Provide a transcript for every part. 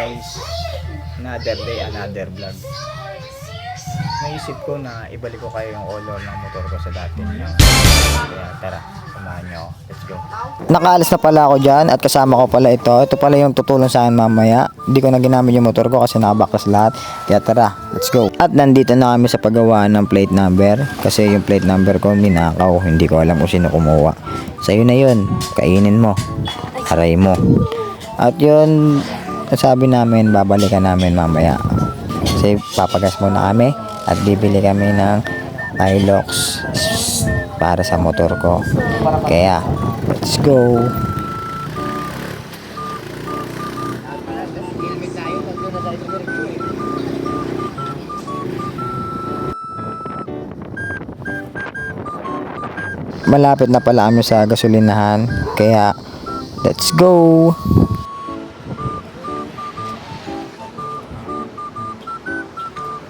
guys, another day, another vlog. Naisip ko na ibalik ko kayo yung color ng motor ko sa dati niya. Kaya tara, samahan nyo ako. Let's go. Nakaalis na pala ako dyan at kasama ko pala ito. Ito pala yung tutulong sa akin mamaya. Hindi ko na ginamit yung motor ko kasi nakabaklas lahat. Kaya tara, let's go. At nandito na kami sa paggawa ng plate number. Kasi yung plate number ko ninakaw. Hindi ko alam kung sino kumuha. Sa'yo na yun. Kainin mo. Aray mo. At yun, sabi namin, babalikan namin mamaya. Kasi papagas muna kami at bibili kami ng Hilux para sa motor ko. Kaya, let's go. Malapit na pala kami sa gasolinahan. Kaya, let's go.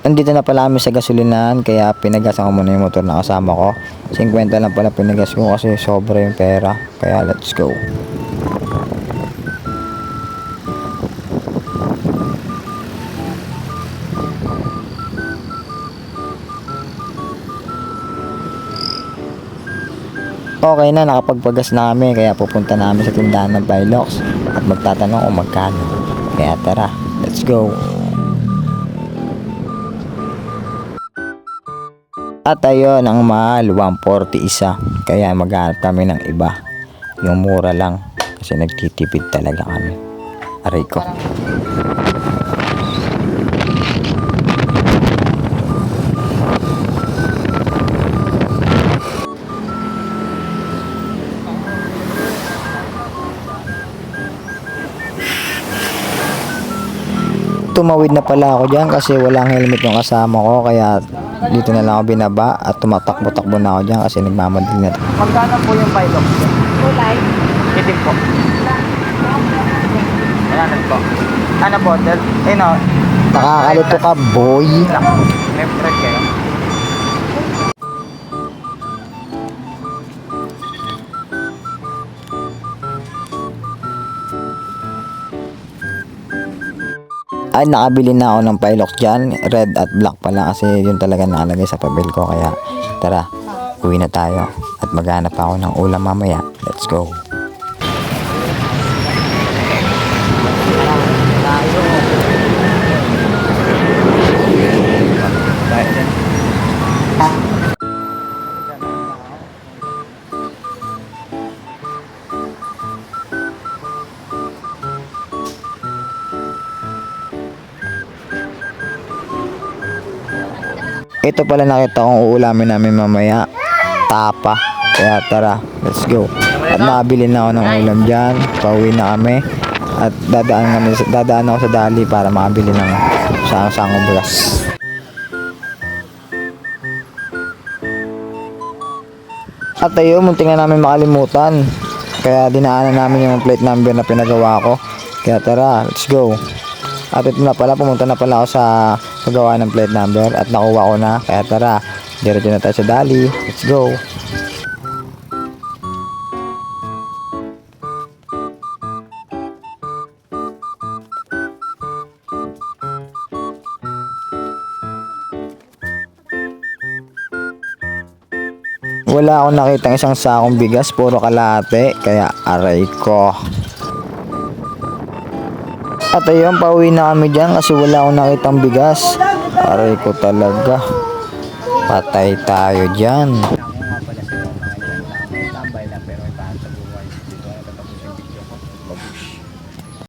Nandito na pala kami sa gasolinahan, kaya pinagasan ko muna yung motor na kasama ko. 50 lang pala pinagas ko kasi sobra yung pera. Kaya let's go. Okay na, nakapagpagas na kami, kaya pupunta namin sa tindahan ng Hilux at magtatanong kung magkano. Kaya tara, let's go. At ayun, ang mahal, 140 isa. Kaya maghanap kami ng iba. Yung mura lang. Kasi nagtitipid talaga kami. Aray ko. Tumawid na pala ako dyan kasi walang helmet yung kasama ko, kaya dito na lang ako binaba at tumatakbo-takbo na ako dyan kasi nagmamadali na. Magkano po yung Hilux? Kulay. Itim po. Ayan po. Ano po? Eh no. Nakakalito ka, boy. May thread kayo. Ay, nakabili na ako ng Hilux dyan. Red at black pala kasi yun talaga nakalagay sa pabil ko. Kaya tara, uwi na tayo. At maghanap ako ng ulam mamaya. Let's go. Ito pala nakita kong uulamin namin mamaya, tapa. Kaya tara, let's go. At nakabili na ako ng ulam dyan. Pauwi na kami. At dadaan ako sa Dali para makabili ng sangong bulas. At ayun, muntik na namin makalimutan. Kaya dinaanan namin yung plate number na pinagawa ko. Kaya tara, let's go. At ito na pala, pumunta na pala ako sa paggawa ng plate number at nakuha ko na. Kaya tara, diretso na tayo sa Dali. Let's go. Wala akong nakitang isang sakong bigas, puro kalahati. Kaya aray ko. At ayun, pauwi na kami dyan kasi wala akong nakitang bigas. Aray ko talaga. Patay tayo dyan. Tambay lang pero itahan sa buhay. Dito na tatapos yung video ko. Babush.